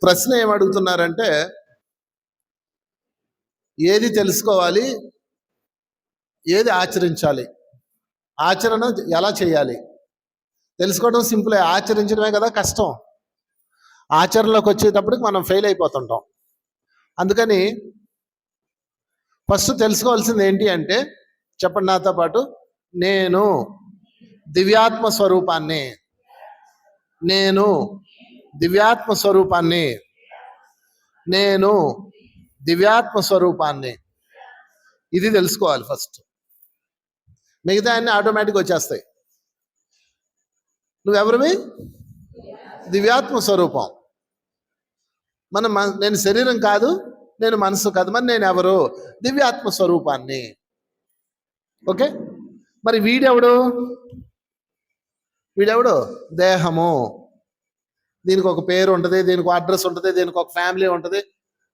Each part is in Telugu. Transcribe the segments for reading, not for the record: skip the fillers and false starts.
ప్రశ్న ఏమడుగుతున్నారంటే, ఏది తెలుసుకోవాలి, ఏది ఆచరించాలి, ఆచరణ ఎలా చేయాలి? తెలుసుకోవడం సింపులే, ఆచరించడమే కదా కష్టం. ఆచరణలోకి వచ్చేటప్పటికి మనం ఫెయిల్ అయిపోతుంటాం. అందుకని ఫస్ట్ తెలుసుకోవాల్సింది ఏంటి అంటే, చెప్పండి నాతో పాటు, నేను దివ్యాత్మ స్వరూపాన్ని, నేను దివ్యాత్మ స్వరూపాన్ని, నేను దివ్యాత్మ స్వరూపాన్ని. ఇది తెలుసుకోవాలి ఫస్ట్. మిగతా అన్నీ ఆటోమేటిక్గా వచ్చేస్తాయి. నువ్వెవరివి? దివ్యాత్మ స్వరూపం. నేను శరీరం కాదు, నేను మనసు కాదు, మరి నేను ఎవరు? దివ్యాత్మ స్వరూపాన్ని. ఓకే, మరి వీడెవడు? దేహము. దీనికి ఒక పేరు ఉంటుంది, దీనికి ఒక అడ్రస్ ఉంటుంది, దీనికి ఒక ఫ్యామిలీ ఉంటుంది,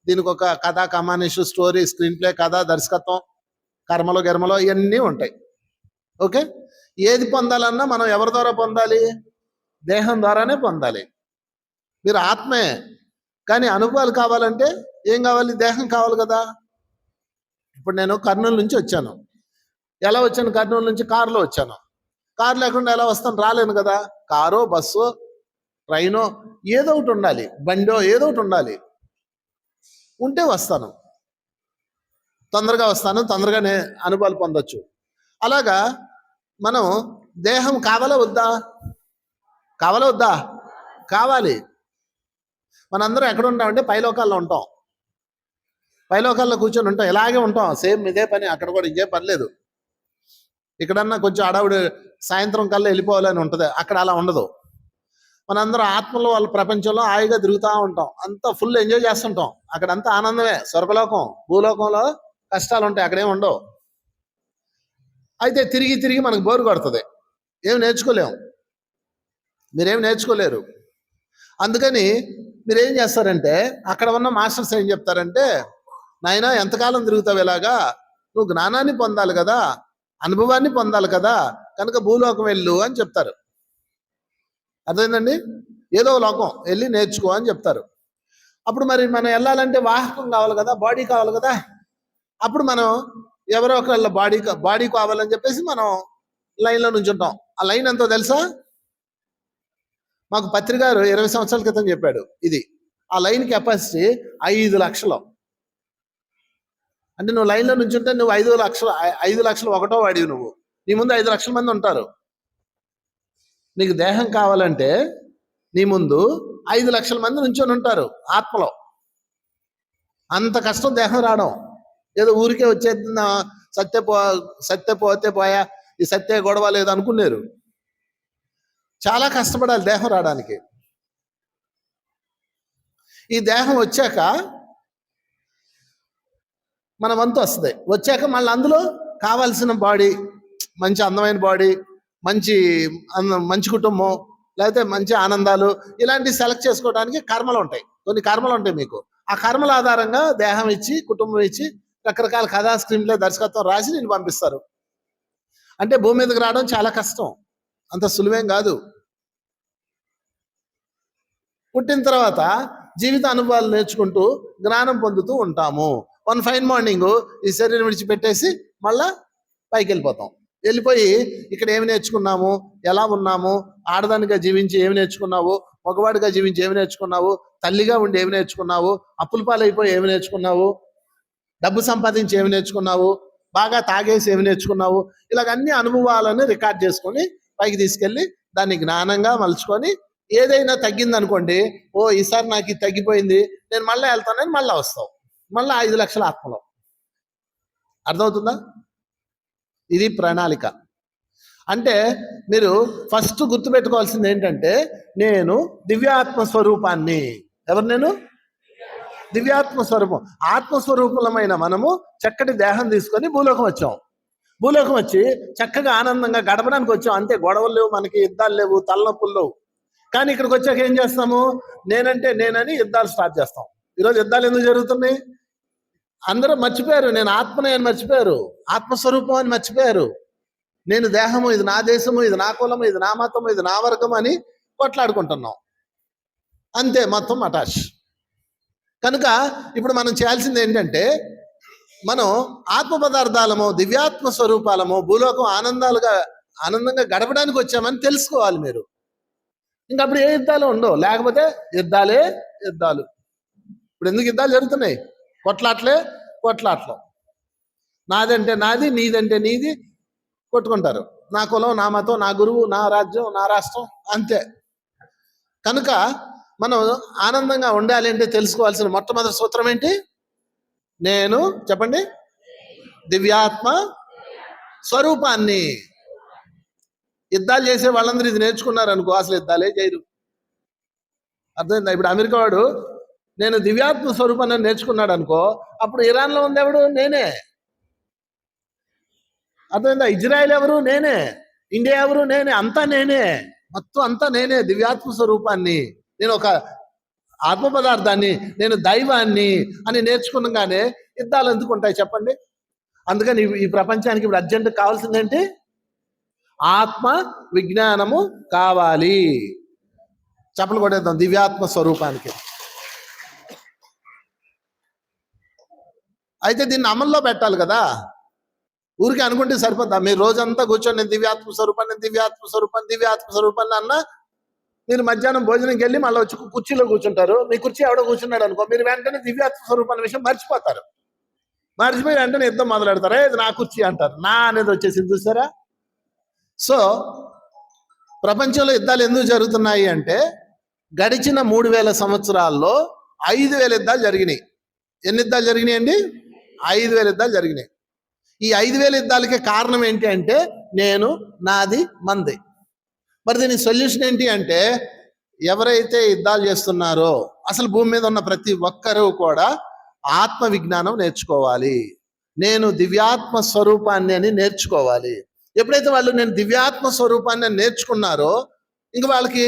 దీనికి ఒక కథ, కమానిషు, స్టోరీ, స్క్రీన్ ప్లే, కథ, దర్శకత్వం, కర్మలో గర్మలో ఇవన్నీ ఉంటాయి. ఓకే, ఏది పొందాలన్నా మనం ఎవరి ద్వారా పొందాలి? దేహం ద్వారానే పొందాలి. మీరు ఆత్మే, కానీ అనుభవాలు కావాలంటే ఏం కావాలి? దేహం కావాలి కదా. ఇప్పుడు నేను కర్నూలు నుంచి వచ్చాను. ఎలా వచ్చాను? కర్నూలు నుంచి కారులో వచ్చాను. కారు లేకుండా ఎలా వస్తాను? రాలేను కదా. కారో, బస్సో, ట్రైనో ఏదో ఒకటి ఉండాలి, బండో ఏదో ఒకటి ఉండాలి. ఉంటే వస్తాను, తొందరగా వస్తాను, తొందరగానే అనుభవాలు పొందొచ్చు. అలాగా మనం దేహం కావాలా వద్దా? కావాలి. మనందరం ఎక్కడ ఉంటామంటే పైలోకాల్లో ఉంటాం. పైలోకాల్లో కూర్చొని ఉంటాం, ఇలాగే ఉంటాం, సేమ్ ఇదే పని. అక్కడ కూడా ఇంకే పని లేదు. ఇక్కడన్నా కొంచెం అడావుడి సాయంత్రం కల్లా వెళ్ళిపోవాలని ఉంటుంది, అక్కడ అలా ఉండదు. మనందరం ఆత్మలో వాళ్ళ ప్రపంచంలో హాయిగా తిరుగుతూ ఉంటాం, అంతా ఫుల్ ఎంజాయ్ చేస్తుంటాం. అక్కడంతా ఆనందమే, స్వర్గలోకం. భూలోకంలో కష్టాలు ఉంటాయి, అక్కడేం ఉండవు. అయితే తిరిగి మనకు బోరు కొడుతుంది, ఏం నేర్చుకోలేము, మీరేం నేర్చుకోలేరు. అందుకని మీరేం చేస్తారంటే, అక్కడ ఉన్న మాస్టర్స్ ఏం చెప్తారంటే, నాయనా ఎంతకాలం తిరుగుతావు ఇలాగా, నువ్వు జ్ఞానాన్ని పొందాలి కదా, అనుభవాన్ని పొందాలి కదా, కనుక భూలోకం వెళ్ళు అని చెప్తారు. అర్థమైందండి? ఏదో లోకం వెళ్ళి నేర్చుకో అని చెప్తారు. అప్పుడు మరి మనం వెళ్ళాలంటే వాహకం కావాలి కదా, బాడీ కావాలి కదా. అప్పుడు మనం ఎవరో ఒకళ్ళ బాడీ కావాలని చెప్పేసి మనం లైన్లో నుంచి ఉంటాం. ఆ లైన్ ఎంతో తెలుసా? మాకు పత్రికారు 20 సంవత్సరాల క్రితం చెప్పాడు ఇది. ఆ లైన్ కెపాసిటీ 5 లక్షలు. అంటే నువ్వు లైన్లో నుంచి ఉంటే నువ్వు 5 లక్షలు ఒకటో వాడివి. నువ్వు నీ ముందు 5 లక్షల మంది ఉంటారు. నీకు దేహం కావాలంటే నీ ముందు 5 లక్షల మంది నుంచొని ఉంటారు ఆత్మలో. అంత కష్టం దేహం రావడం. ఏదో ఊరికే వచ్చేది, సత్య పోతే పోయా, ఈ సత్య గొడవ లేదు అనుకున్నారు. చాలా కష్టపడాలి దేహం రావడానికి. ఈ దేహం వచ్చాక మన వంతు వస్తుంది. వచ్చాక మళ్ళీ అందులో కావాల్సిన బాడీ, మంచి అందమైన బాడీ, మంచి కుటుంబం, లేకపోతే మంచి ఆనందాలు, ఇలాంటివి సెలెక్ట్ చేసుకోవడానికి కర్మలు ఉంటాయి. కొన్ని కర్మలు ఉంటాయి మీకు. ఆ కర్మల ఆధారంగా దేహం ఇచ్చి, కుటుంబం ఇచ్చి, రకరకాల కథా, స్క్రీన్ ప్లే, దర్శకత్వం రాసి నేను పంపిస్తారు. అంటే భూమి మీదకి రావడం చాలా కష్టం, అంత సులువేం కాదు. పుట్టిన తర్వాత జీవిత అనుభవాలు నేర్చుకుంటూ జ్ఞానం పొందుతూ ఉంటాము. వన్ ఫైన్ మార్నింగ్ ఈ శరీరం విడిచిపెట్టేసి మళ్ళా పైకి వెళ్ళిపోయి ఇక్కడ ఏమి నేర్చుకున్నాము, ఎలా ఉన్నాము, ఆడదానిగా జీవించి ఏమి నేర్చుకున్నావు, మగవాడిగా జీవించి ఏమి నేర్చుకున్నావు, తల్లిగా ఉండి ఏమి నేర్చుకున్నావు, అప్పుల పాలైపోయి ఏమి నేర్చుకున్నావు, డబ్బు సంపాదించి ఏమి నేర్చుకున్నావు, బాగా తాగేసి ఏమి నేర్చుకున్నావు, ఇలాగ అన్ని అనుభవాలను రికార్డ్ చేసుకొని పైకి తీసుకెళ్ళి దాన్ని జ్ఞానంగా మలుచుకొని, ఏదైనా తగ్గింది అనుకోండి, ఓ ఈసారి నాకు ఇది తగ్గిపోయింది, నేను మళ్ళీ వెళ్తానని మళ్ళీ వస్తావు. మళ్ళీ 5 లక్షల ఆత్మలో. అర్థమవుతుందా? ఇది ప్రణాళిక. అంటే మీరు ఫస్ట్ గుర్తుపెట్టుకోవాల్సింది ఏంటంటే, నేను దివ్యాత్మ స్వరూపాన్ని. ఎవరు నేను? దివ్యాత్మ స్వరూపం. ఆత్మస్వరూపులమైన మనము చక్కటి దేహం తీసుకొని భూలోకం వచ్చాం. భూలోకం వచ్చి చక్కగా ఆనందంగా గడపడానికి వచ్చాం. అంతే, గొడవలు లేవు, మనకి యుద్ధాలు లేవు, తలనొప్పులు లేవు. కానీ ఇక్కడికి వచ్చాక ఏం చేస్తాము? నేనని యుద్ధాలు స్టార్ట్ చేస్తాం. ఈరోజు యుద్ధాలు ఎందుకు జరుగుతున్నాయి? అందరూ మర్చిపోయారు, నేను ఆత్మనే అని మర్చిపోయారు, ఆత్మస్వరూపం అని మర్చిపోయారు. నేను దేహము, ఇది నా దేశము, ఇది నా కులము, ఇది నా మతము, ఇది నా వర్గం అని కొట్లాడుకుంటున్నాం. అంతే, మొత్తం అటాచ్. కనుక ఇప్పుడు మనం చేయాల్సింది ఏంటంటే, మనం ఆత్మ పదార్థాలము, దివ్యాత్మ స్వరూపాలము, భూలోకం ఆనందంగా గడపడానికి వచ్చామని తెలుసుకోవాలి మీరు. ఇంకా అప్పుడు ఏ యుద్ధాలు ఉండవు, లేకపోతే యుద్ధాలు. ఇప్పుడు ఎందుకు యుద్ధాలు జరుగుతున్నాయి? కొట్లాట్లు. నాదంటే నాది, నీదంటే నీది, కొట్టుకుంటారు. నా కులం, నా మతం, నా గురువు, నా రాజ్యం, నా రాష్ట్రం, అంతే. కనుక మనం ఆనందంగా ఉండాలి అంటే తెలుసుకోవాల్సిన మొట్టమొదటి సూత్రం ఏంటి? నేను చెప్పండి, దివ్యాత్మ స్వరూపాన్ని. యుద్ధాలు చేసే వాళ్ళందరూ ఇది నేర్చుకున్నారు అనుకో, అసలు యుద్ధాలే చేయరు. అర్థమైందా? ఇప్పుడు అమెరికా వాడు నేను దివ్యాత్మ స్వరూపాన్ని నేర్చుకున్నాడు అనుకో, అప్పుడు ఇరాన్లో ఉంది ఎవడు? నేనే. అర్థమైందా? ఇజ్రాయెల్ ఎవరు? నేనే. ఇండియా ఎవరు? నేనే. అంతా నేనే, మొత్తం అంతా నేనే. దివ్యాత్మ స్వరూపాన్ని, నేను ఒక ఆత్మ పదార్థాన్ని, నేను దైవాన్ని అని నేర్చుకునగానే యుద్ధాలు ఎందుకు ఉంటాయి చెప్పండి? అందుకని ఈ ప్రపంచానికి ఇప్పుడు అర్జెంట్ కావాల్సిందేంటి? ఆత్మ విజ్ఞానము కావాలి. చప్పలు కొట్టేద్దాం దివ్యాత్మ స్వరూపానికి. అయితే దీన్ని అమల్లో పెట్టాలి కదా. ఊరికి అనుకుంటే సరిపోద్దా? మీరు రోజంతా కూర్చొని నేను దివ్యాత్మ స్వరూపాన్ని అన్నా, మీరు మధ్యాహ్నం భోజనంకి వెళ్ళి మళ్ళీ వచ్చి కుర్చీలో కూర్చుంటారు. మీ కుర్చీ ఎవడో కూర్చున్నాడు అనుకో, మీరు వెంటనే దివ్యాత్మ స్వరూపాన్ని విషయం మర్చిపోతారు. మర్చిపోయి వెంటనే యుద్ధం మొదలెడతారు. ఇది నా కుర్చీ అంటారు. నా అనేది వచ్చేసింది, చూసారా? సో ప్రపంచంలో యుద్ధాలు ఎందుకు జరుగుతున్నాయి అంటే, గడిచిన 3000 సంవత్సరాల్లో 5000 యుద్ధాలు జరిగినాయి. ఎన్ని యుద్ధాలు జరిగినాయి అండి? 5000 యుద్ధాలు జరిగినాయి. ఈ 5000 యుద్ధాలకి కారణం ఏంటి అంటే, నేను, నాది, మంది. మరి దీని సొల్యూషన్ ఏంటి అంటే, ఎవరైతే యుద్ధాలు చేస్తున్నారో అసలు భూమి మీద ఉన్న ప్రతి ఒక్కరూ కూడా ఆత్మ విజ్ఞానం నేర్చుకోవాలి. నేను దివ్యాత్మ స్వరూపాన్ని అని నేర్చుకోవాలి. ఎప్పుడైతే వాళ్ళు నేను దివ్యాత్మ స్వరూపాన్ని నేర్చుకున్నారో, ఇంక వాళ్ళకి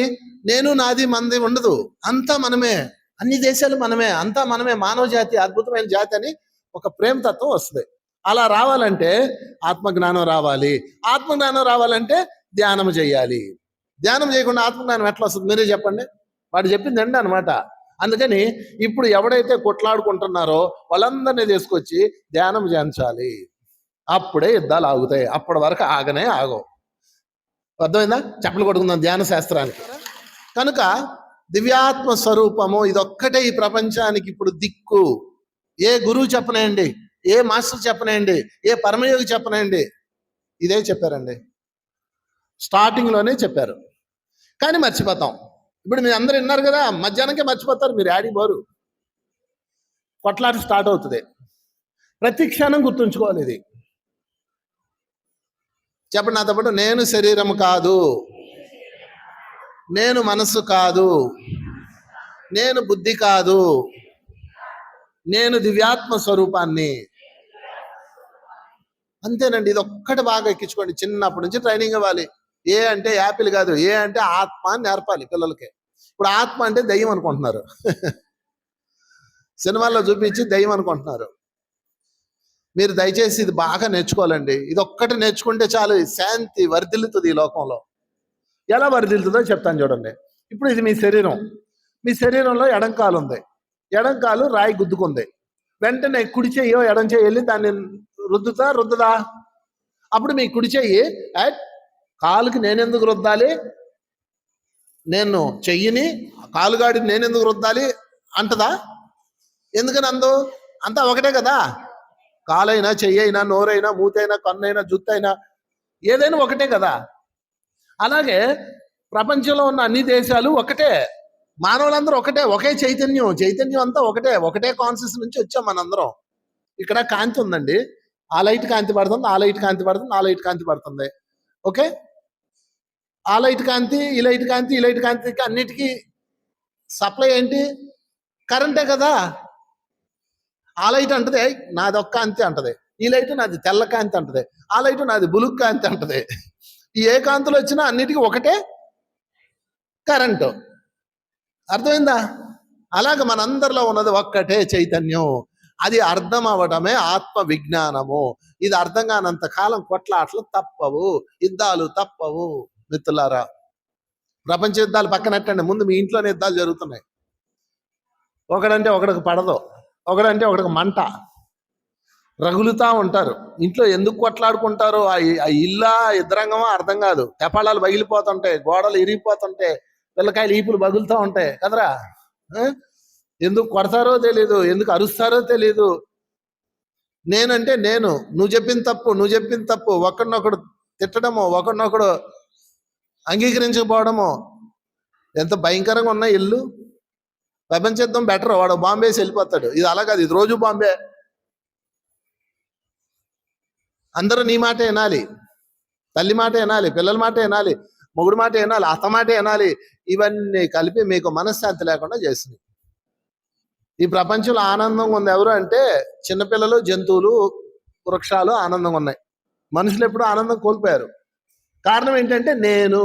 నేను, నాది, మంది ఉండదు. అంతా మనమే, అన్ని దేశాలు మనమే, అంతా మనమే, మానవ జాతి అద్భుతమైన జాతి అని ఒక ప్రేమతత్వం వస్తుంది. అలా రావాలంటే ఆత్మజ్ఞానం రావాలి. ఆత్మజ్ఞానం రావాలంటే ధ్యానం చేయాలి. ధ్యానం చేయకుండా ఆత్మజ్ఞానం ఎట్లా వస్తుంది? మీరే చెప్పండి. వాడు చెప్పింది ఎండ అనమాట. అందుకని ఇప్పుడు ఎవడైతే కొట్లాడుకుంటున్నారో వాళ్ళందరినీ తీసుకొచ్చి ధ్యానం చేయించాలి. అప్పుడే యుద్ధాలు ఆగుతాయి. అప్పటి వరకు ఆగవు. అర్థమైందా? చెప్పలు కొట్టుకుందాం ధ్యాన శాస్త్రానికి. కనుక దివ్యాత్మ స్వరూపము ఇదొక్కటే ఈ ప్రపంచానికి ఇప్పుడు దిక్కు. ఏ గురువు చెప్పనేయండి, ఏ మాస్టర్ చెప్పనేయండి, ఏ పరమయోగి చెప్పనేయండి, ఇదే చెప్పారండి. స్టార్టింగ్లోనే చెప్పారు, కానీ మర్చిపోతాం. ఇప్పుడు మీరు అందరూ విన్నారు కదా, మధ్యాహ్నంకే మర్చిపోతారు. మీరు యాడికి పోరు. కొట్లాట స్టార్ట్ అవుతుంది. ప్రతి క్షణం గుర్తుంచుకోవాలి ఇది. చెప్పండి నాతో పాటు, నేను శరీరం కాదు, నేను మనసు కాదు, నేను బుద్ధి కాదు, నేను దివ్యాత్మ స్వరూపాన్ని. అంతేనండి. ఇది ఒక్కటి బాగా ఎక్కించుకోండి. చిన్నప్పటి నుంచి ట్రైనింగ్ ఇవ్వాలి. ఏ అంటే యాపిల్ కాదు, ఏ అంటే ఆత్మ అని నేర్పాలి పిల్లలకి. ఇప్పుడు ఆత్మ అంటే దయ్యం అనుకుంటున్నారు. సినిమాల్లో చూపించి దయ్యం అనుకుంటున్నారు. మీరు దయచేసి ఇది బాగా నేర్చుకోవాలండి. ఇది ఒక్కటి నేర్చుకుంటే చాలు, శాంతి వర్ధిల్లుతుంది ఈ లోకంలో. ఎలా వర్ధిల్లుతుందో చెప్తాను చూడండి. ఇప్పుడు ఇది మీ శరీరం. మీ శరీరంలో ఎడంకాలు ఉంది. ఎడంకాలు రాయి గుద్దుకుంది. వెంటనే కుడి చెయ్యో ఎడం చెయ్యి వెళ్ళి దాన్ని రుద్దదా? అప్పుడు మీ కుడి చెయ్యి కాలుకి నేనెందుకు రుద్దాలి, నేను చెయ్యిని కాలుగాడిని నేనెందుకు రుద్దాలి అంటదా? ఎందుకని అందు? అంతా ఒకటే కదా. కాలైనా, చెయ్యైనా, నోరైనా, మూతైనా, కన్నైనా, జుత్తైనా, ఏదైనా ఒకటే కదా. అలాగే ప్రపంచంలో ఉన్న అన్ని దేశాలు ఒకటే, మానవులందరూ ఒకటే, ఒకే చైతన్యం అంతా ఒకటే కాన్షియస్ నుంచి వచ్చాం మనందరం. ఇక్కడ కాంతి ఉందండి, ఆ లైట్ కాంతి పడుతుంది, ఆ లైట్ కాంతి పడుతుంది, ఆ లైట్ కాంతి పడుతుంది. ఓకే, ఆ లైట్ కాంతి, ఈ లైట్ కాంతి, ఈ లైట్ కాంతికి అన్నిటికీ సప్లై ఏంటి? కరెంటే కదా. ఆ లైట్ అంటది నాది ఒక్క కాంతి అంటది, ఈ లైట్ నాది తెల్ల కాంతి అంటది, ఆ లైట్ నాది బులుగు కాంతి అంటది. ఈ ఏ కాంతులు వచ్చినా అన్నిటికీ ఒకటే కరెంటు. అర్థమైందా? అలాగ మనందరిలో ఉన్నది ఒక్కటే చైతన్యం. అది అర్థం అవ్వడమే ఆత్మ విజ్ఞానము. ఇది అర్థం కానంత కాలం కొట్లాటలు తప్పవు, యుద్ధాలు తప్పవు. మిత్రులారా, ప్రపంచ యుద్ధాలు పక్కనట్టండి, ముందు మీ ఇంట్లోనే యుద్ధాలు జరుగుతున్నాయి. ఒకడంటే ఒకడికి పడదు, ఒకడంటే ఒకడికి మంట, రగులుతా ఉంటారు. ఇంట్లో ఎందుకు కొట్లాడుకుంటారు, ఆ ఇల్లా ఇద్దరంగమా అర్థం కాదు. తెపాళాలు పగిలిపోతుంటాయి, గోడలు ఇరిగిపోతుంటాయి, పిల్లకాయలు ఈపులు పగులుతూ ఉంటాయి కదరా. ఎందుకు కొడతారో తెలీదు, ఎందుకు అరుస్తారో తెలీదు. నేనంటే నేను, నువ్వు చెప్పింది తప్పు, నువ్వు చెప్పింది తప్పు, ఒకడినొకడు తిట్టడము, ఒకడినొకడు అంగీకరించకపోవడము. ఎంత భయంకరంగా ఉన్న ఇల్లు. ప్రపంచం బెటర్, వాడు బాంబేసి వెళ్ళిపోతాడు. ఇది అలా కాదు, ఇది రోజు బాంబే. అందరూ నీ మాట వినాలి, తల్లి మాట వినాలి, పిల్లల మాట వినాలి, మొగుడు మాట వినాలి, అత్త మాట వినాలి. ఇవన్నీ కలిపి మీకు మనశ్శాంతి లేకుండా చేసింది. ఈ ప్రపంచంలో ఆనందంగా ఉంది ఎవరు అంటే చిన్నపిల్లలు, జంతువులు, వృక్షాలు ఆనందంగా ఉన్నాయి. మనుషులు ఎప్పుడు ఆనందం కోల్పోయారు. కారణం ఏంటంటే నేను,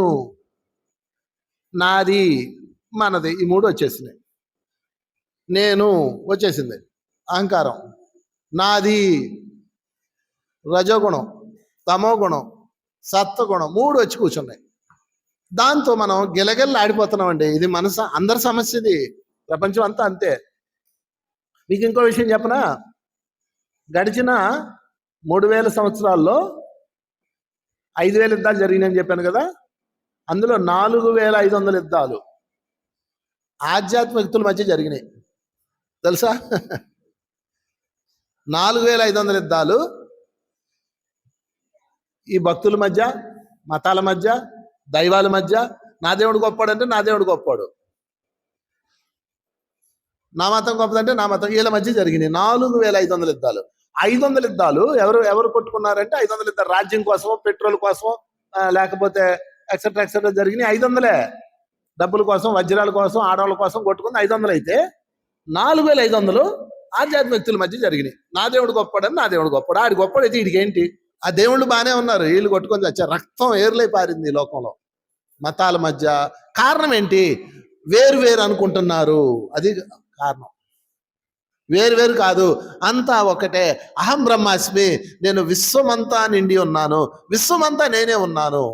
నాది, మనది, ఈ మూడు వచ్చేసినాయి. నేను వచ్చేసింది అహంకారం, నాది రజోగుణం, తమోగుణం, సత్వగుణం, మూడు వచ్చి కూర్చున్నాయి. దాంతో మనం గిలగిల్లా ఆడిపోతున్నామండి. ఇది మనసు అందరి సమస్య, ఇది ప్రపంచం అంతా అంతే. మీకు ఇంకో విషయం చెప్పనా, గడిచిన 3000 సంవత్సరాల్లో 5000 యుద్ధాలు జరిగినాయని చెప్పాను కదా. అందులో 4500 యుద్ధాలు ఆధ్యాత్మిక వ్యక్తుల మధ్య జరిగినాయి తెలుసా. 4500 యుద్ధాలు ఈ భక్తుల మధ్య, మతాల మధ్య, దైవాల మధ్య. నా దేవుడు గొప్పవాడు అంటే నా దేవుడు గొప్పవాడు, నా మతం గొప్పదంటే నా మతం, వీళ్ళ మధ్య జరిగినాయి 4500 యుద్ధాలు. 500 యుద్ధాలు ఎవరు కొట్టుకున్నారంటే 500 యుద్ధాలు రాజ్యం కోసమో, పెట్రోల్ కోసమో, లేకపోతే ఎక్సెట్రా ఎక్సెట్రా జరిగినాయి 500. డబ్బుల కోసం, వజ్రాల కోసం, ఆడవాళ్ళ కోసం కొట్టుకుంది 500. అయితే 4500 ఆధ్యాత్మిక వ్యక్తుల మధ్య జరిగినాయి. నా దేవుడు గొప్పవాడని నా దేవుడు గొప్పవాడు, ఆడి గొప్పవాడు అయితే వీడికి ఏంటి. ఆ దేవుళ్ళు బాగానే ఉన్నారు, వీళ్ళు కొట్టుకొని వచ్చారు. రక్తం ఏర్లై పారింది ఈ లోకంలో మతాల మధ్య. కారణం ఏంటి? వేరు అనుకుంటున్నారు, అది కారణం. వేరు కాదు, అంతా ఒకటే. అహం బ్రహ్మాస్మి, నేను విశ్వమంతా నిండి ఉన్నాను, విశ్వమంతా నేనే ఉన్నాను.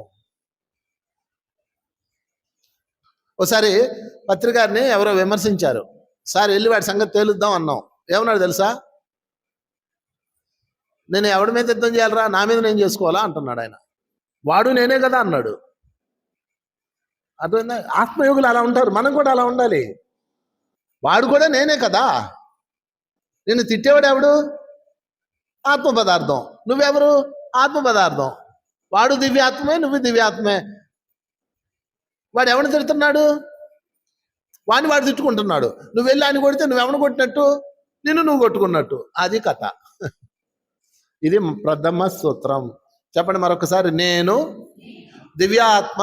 ఒకసారి పత్రికారిని ఎవరో విమర్శించారు. సార్ వెళ్ళి వాడి సంగతి తేలుద్దాం అన్నాం. ఏమన్నాడు తెలుసా? నేను ఎవడి మీద యుద్ధం చేయాలరా, నా మీద నేను చేసుకోవాలా అంటున్నాడు ఆయన. వాడు నేనే కదా అన్నాడు. అర్థమైందా? ఆత్మయోగులు అలా ఉంటారు, మనం కూడా అలా ఉండాలి. వాడు కూడా నేనే కదా. నేను తిట్టేవాడు ఎవడు? ఆత్మ పదార్థం. నువ్వెవరు? ఆత్మ పదార్థం. వాడు దివ్యాత్మే, నువ్వు దివ్యాత్మే. వాడు ఎవరిని తిడుతున్నాడు? వాడు తిట్టుకుంటున్నాడు. నువ్వు వెళ్ళి ఆయన కొడితే నువ్వెవరిని కొట్టినట్టు? నిన్ను నువ్వు కొట్టుకున్నట్టు. అది కథ. ఇది ప్రథమ సూత్రం. చెప్పండి మరొకసారి. నేను దివ్యాత్మ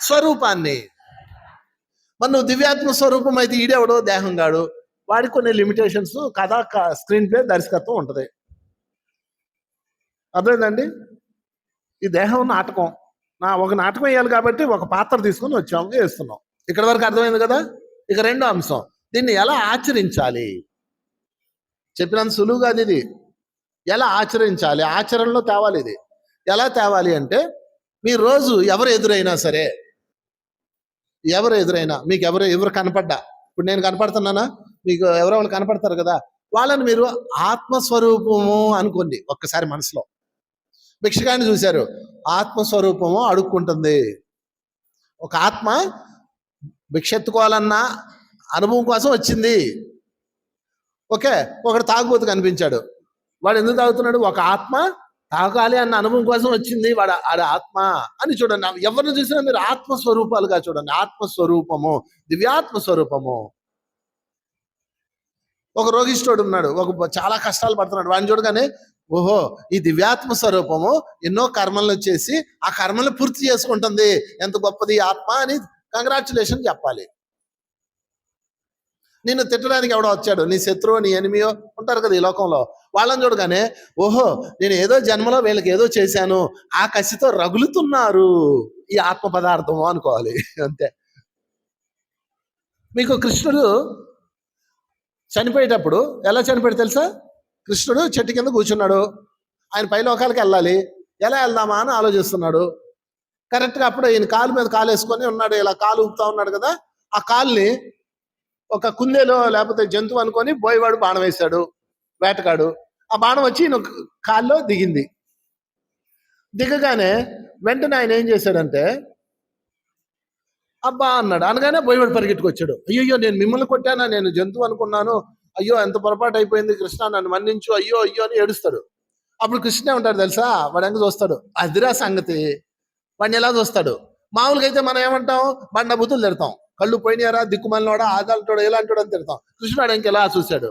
స్వరూపాన్ని. మరి నువ్వు దివ్యాత్మ స్వరూపం అయితే ఈడెవడో దేహం గాడు. వాడికి కొన్ని లిమిటేషన్స్, కథ, స్క్రీన్ ప్లే, దర్శకత్వం ఉంటుంది. అర్థమైందండి? ఈ దేహం నాటకం. ఒక నాటకం వేయాలి కాబట్టి ఒక పాత్ర తీసుకుని వచ్చాము, వేస్తున్నాం. ఇక్కడ వరకు అర్థమైంది కదా. ఇక రెండో అంశం, దీన్ని ఎలా ఆచరించాలి. చెప్పినంత సులువు కాదు ఇది. ఎలా ఆచరించాలి, ఆచరణలో తేవాలి. ఇది ఎలా తేవాలి అంటే, మీ రోజు ఎవరు ఎదురైనా సరే, మీకు ఎవరు కనపడ్డా, ఇప్పుడు నేను కనపడుతున్నానా, మీకు ఎవరో వాళ్ళు కనపడతారు కదా, వాళ్ళని మీరు ఆత్మస్వరూపము అనుకోండి ఒక్కసారి మనసులో. భిక్షగాన్ని చూశారు, ఆత్మస్వరూపము అడుక్కుంటుంది. ఒక ఆత్మ భిక్ష ఎత్తుకోవాలన్న అనుభవం కోసం వచ్చింది. ఓకే, ఒకడు తాగుబోతు కనిపించాడు. వాడు ఎందుకు తాగుతున్నాడు? ఒక ఆత్మ తాగాలి అన్న అనుభవం కోసం వచ్చింది. వాడు ఆత్మ అని చూడండి. ఎవరిని చూసినా మీరు ఆత్మస్వరూపాలుగా చూడండి. ఆత్మస్వరూపము, దివ్యాత్మ స్వరూపము. ఒక రోగిష్ఠుడు ఉన్నాడు, చాలా కష్టాలు పడుతున్నాడు. వాడిని చూడగానే ఓహో, ఈ దివ్యాత్మ స్వరూపము ఎన్నో కర్మలను చేసి ఆ కర్మలను పూర్తి చేసుకుంటుంది, ఎంత గొప్పది ఆత్మ అని కంగ్రాచులేషన్ చెప్పాలి. నిన్ను తిట్టడానికి ఎవడో వచ్చాడు, నీ శత్రువు, నీ ఎనిమియో ఉంటారు కదా ఈ లోకంలో, వాళ్ళని చూడగానే ఓహో, నేను ఏదో జన్మలో వీళ్ళకి ఏదో చేశాను, ఆ కసితో రగులుతున్నారు ఈ ఆత్మ పదార్థము అనుకోవాలి. అంతే. మీకు కృష్ణుడు చనిపోయేటప్పుడు ఎలా చనిపోయాడు తెలుసా? కృష్ణుడు చెట్టు కింద కూర్చున్నాడు. ఆయన పైలోకాలకి వెళ్ళాలి, ఎలా వెళ్దామా అని ఆలోచిస్తున్నాడు. కరెక్ట్గా అప్పుడు ఈయన కాలు మీద కాలు వేసుకొని ఉన్నాడు, ఇలా కాలు ఊపుతా ఉన్నాడు కదా. ఆ కాలుని ఒక కుందేలో లేకపోతే జంతువు అనుకొని బోయవాడు బాణం వేశాడు, వేటగాడు. ఆ బాణం వచ్చి ఈయన కాల్లో దిగింది. దిగగానే వెంటనే ఆయన ఏం చేశాడంటే అబ్బా అన్నాడు. అనగానే బోయవాడు పరిగెట్టుకొచ్చాడు. అయ్యో నేను మిమ్మల్ని కొట్టానా, నేను జంతువు అనుకున్నాను, అయ్యో ఎంత పొరపాటు అయిపోయింది కృష్ణ, నన్ను మన్నించు, అయ్యో అయ్యో అని ఏడుస్తాడు. అప్పుడు కృష్ణ ఉంటాడు తెలుసా, వాడు ఎంగ చూస్తాడు, అదిరా సంగతి. వాడిని ఎలా చూస్తాడు? మామూలుగా అయితే మనం ఏమంటాం, బండ బుద్ధులు తిడతాం, కళ్ళు పోయినారా, దిక్కుమలినోడా, ఆదాలతోడు, ఎలాంటోడు అని తిడతాం. కృష్ణుడు ఇంకెలా చూశాడు.